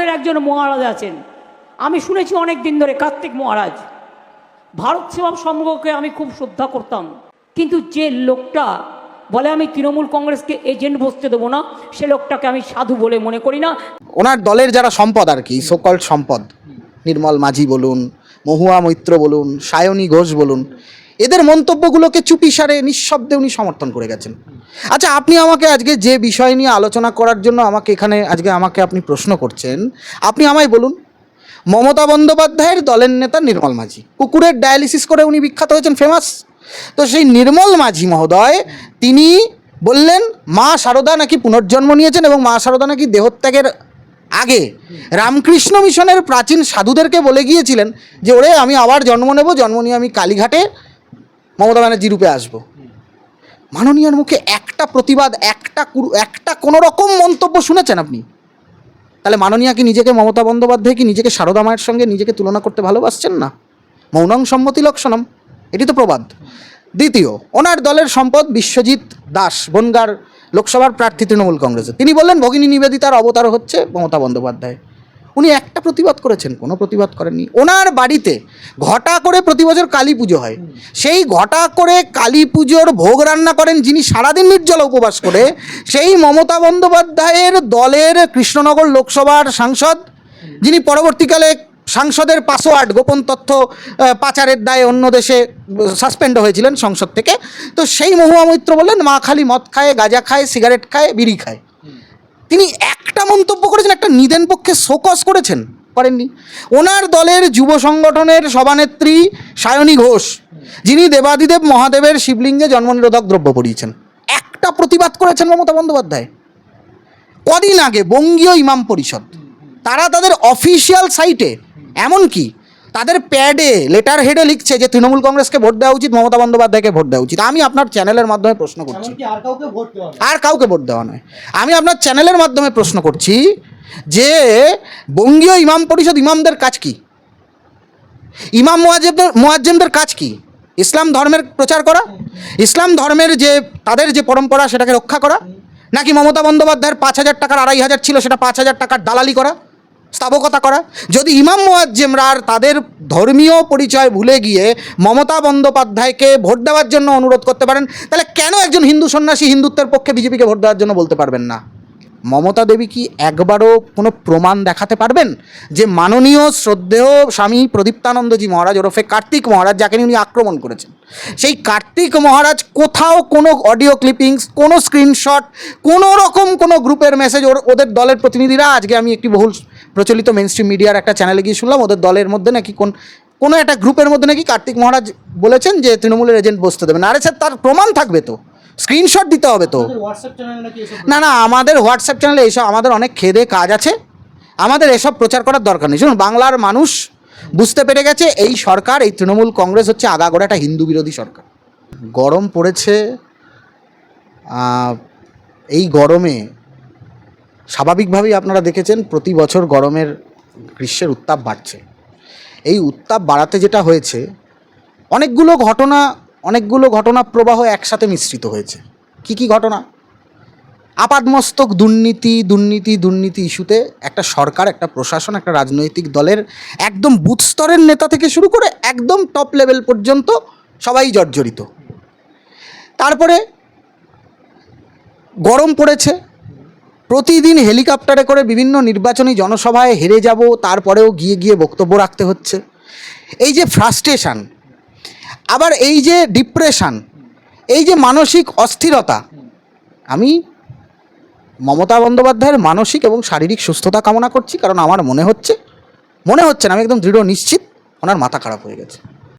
ঠাকুরের একজন মহারাজ আছেন, আমি শুনেছি অনেক দিন ধরে, কার্তিক মহারাজ। ভারত সেবা সংঘকে আমি খুব শ্রদ্ধা করতাম, কিন্তু যে লোকটা বলে আমি তৃণমূল কংগ্রেসকে এজেন্ট বসতে দেবো না, সে লোকটাকে আমি সাধু বলে মনে করি না। ওনার দলের যারা সম্পদ আর কি, সোকল্ড সম্পদ, নির্মল মাঝি বলুন, মহুয়া মৈত্র বলুন, সায়নী ঘোষ বলুন, এদের মন্তব্যগুলোকে চুপিসারে নিঃশব্দে উনি সমর্থন করে গেছেন। আচ্ছা, আপনি আমাকে আজকে যে বিষয় নিয়ে আলোচনা করার জন্য আমাকে আপনি প্রশ্ন করছেন, আপনি আমায় বলুন, মমতা বন্দ্যোপাধ্যায়ের দলের নেতা নির্মল মাঝি, কুকুরের ডায়ালিসিস করে উনি বিখ্যাত হয়েছেন, ফেমাস। তো সেই নির্মল মাঝি মহোদয় তিনি বললেন মা শারদা নাকি পুনর্জন্ম নিয়েছেন এবং মা শারদা নাকি দেহত্যাগের আগে রামকৃষ্ণ মিশনের প্রাচীন সাধুদেরকে বলে গিয়েছিলেন যে ওরে আমি আবার জন্ম নেব, জন্ম নিয়ে আমি কালীঘাটে মমতা ব্যানার্জি রূপে আসবো। মাননীয়ার মুখে একটা প্রতিবাদ, একটা কোনো রকম মন্তব্য শুনেছেন আপনি? তাহলে মাননীয়া কি নিজেকে, মমতা বন্দ্যোপাধ্যায় কি নিজেকে শারদা মায়ের সঙ্গে নিজেকে তুলনা করতে ভালোবাসছেন না? মৌনং সম্মতি লক্ষণম, এটি তো প্রবাদ। দ্বিতীয়, ওনার দলের সম্পদ বিশ্বজিৎ দাস, বনগাঁর লোকসভার প্রার্থী তৃণমূল কংগ্রেসের, তিনি বললেন ভগিনী নিবেদিতার অবতার হচ্ছে মমতা বন্দ্যোপাধ্যায়। উনি একটা প্রতিবাদ করেছেন? কোনো প্রতিবাদ করেননি। ওনার বাড়িতে ঘটা করে প্রতি বছর কালী পুজো হয়, সেই ঘটা করে কালী পুজোর ভোগ রান্না করেন যিনি সারাদিন নির্জলা উপবাস করে, সেই মমতা বন্দ্যোপাধ্যায়ের দলের কৃষ্ণনগর লোকসভার সাংসদ, যিনি পরবর্তীকালে সাংসদের পাসওয়ার্ড গোপন তথ্য পাচারের দায়ে অন্য দেশে সাসপেন্ড হয়েছিলেন সংসদ থেকে। তো সেই মহুয়া মৈত্র বললেন মা খালি মদ খায়, গাঁজা খায়, সিগারেট খায়, বিড়ি খায়। তিনি একটা মন্তব্য করেছেন, একটা নিদেন পক্ষে শোকজ করেছেন? করেননি। ওনার দলের যুব সংগঠনের সভানেত্রী সায়নী ঘোষ, যিনি দেবাদিদেব মহাদেবের শিবলিঙ্গে জন্মনিরোধক দ্রব্য পরিয়েছেন, একটা প্রতিবাদ করেছেন মমতা বন্দ্যোপাধ্যায়? কদিন আগে বঙ্গীয় ইমাম পরিষদ, তারা তাদের অফিসিয়াল সাইটে, এমনকি তাদের প্যাডে লেটার হেডে লিখছে যে তৃণমূল কংগ্রেসকে ভোট দেওয়া উচিত, মমতা বন্দ্যোপাধ্যায়কে ভোট দেওয়া উচিত। আমি আপনার চ্যানেলের মাধ্যমে প্রশ্ন করছি, আর কাউকে ভোট দেওয়া নয়, আমি আপনার চ্যানেলের মাধ্যমে প্রশ্ন করছি যে বঙ্গীয় ইমাম পরিষদ ইমামদের কাজ কি? ইমাম মুয়াজ্জেমদের কাজ কি? ইসলাম ধর্মের প্রচার করা, ইসলাম ধর্মের যে তাদের যে পরম্পরা সেটাকে রক্ষা করা, নাকি মমতা বন্দ্যোপাধ্যায়ের 5,000 টাকার 2,500 ছিল সেটা 5,000 টাকার দালালি করা, স্থাবকতা করা? যদি ইমাম মুয়াজ্জেমরা আর তাদের ধর্মীয় পরিচয় ভুলে গিয়ে মমতা বন্দ্যোপাধ্যায়কে ভোট দেওয়ার জন্য অনুরোধ করতে পারেন, তাহলে কেন একজন হিন্দু সন্ন্যাসী হিন্দুত্বের পক্ষে বিজেপিকে ভোট দেওয়ার জন্য বলতে পারবেন না? মমতা দেবী কি একবারও কোনো প্রমাণ দেখাতে পারবেন যে মাননীয় শ্রদ্ধেয় স্বামী প্রদীপ্তানন্দজি মহারাজ ওরফে কার্তিক মহারাজ, যাকে উনি আক্রমণ করেছেন, সেই কার্তিক মহারাজ কোথাও কোনো অডিও ক্লিপিংস, কোনো স্ক্রিনশট, কোনো রকম কোনো গ্রুপের মেসেজ ওদের দলের প্রতিনিধিরা, আজকে আমি একটি বহুল প্রচলিত মেইনস্ট্রিম মিডিয়ার একটা চ্যানেলে গিয়ে শুনলাম ওদের দলের মধ্যে নাকি কোনো একটা গ্রুপের মধ্যে নাকি কার্তিক মহারাজ বলেছেন যে তৃণমূলের এজেন্ট বসতে দেবেন। আরে স্যার, তার প্রমাণ থাকবে তো, স্ক্রিনশট দিতে হবে তো। না, আমাদের হোয়াটসঅ্যাপ চ্যানেলে এইসব, আমাদের অনেক খেদে কাজ আছে, আমাদের এসব প্রচার করার দরকার নেই। শুনুন, বাংলার মানুষ বুঝতে পেরে গেছে এই সরকার, এই তৃণমূল কংগ্রেস হচ্ছে আগাগোড়া একটা হিন্দু বিরোধী সরকার। গরম পড়েছে, এই গরমে স্বাভাবিকভাবেই আপনারা দেখেছেন প্রতি বছর গ্রীষ্মের উত্তাপ বাড়ছে। এই উত্তাপ বাড়াতে যেটা হয়েছে, অনেকগুলো ঘটনা প্রবাহ একসাথে মিশ্রিত হয়েছে। কি ঘটনা? আপাদমস্তক দুর্নীতি ইস্যুতে একটা সরকার, একটা প্রশাসন, একটা রাজনৈতিক দলের একদম বুথ স্তরের নেতা থেকে শুরু করে একদম টপ লেভেল পর্যন্ত সবাই জর্জরিত। তারপরে গরম পড়েছে, প্রতিদিন হেলিকপ্টারে করে বিভিন্ন নির্বাচনী জনসভায় হেরে যাব, তারপরেও গিয়ে বক্তব্য রাখতে হচ্ছে। এই যে ফ্রাস্ট্রেশন, আবার এই যে ডিপ্রেশন, এই যে মানসিক অস্থিরতা, আমি মমতা বন্দ্যোপাধ্যায়ের মানসিক এবং শারীরিক সুস্থতা কামনা করছি, কারণ আমার মনে হচ্ছে না, আমি একদম দৃঢ় নিশ্চিত ওনার মাথা খারাপ হয়ে গেছে।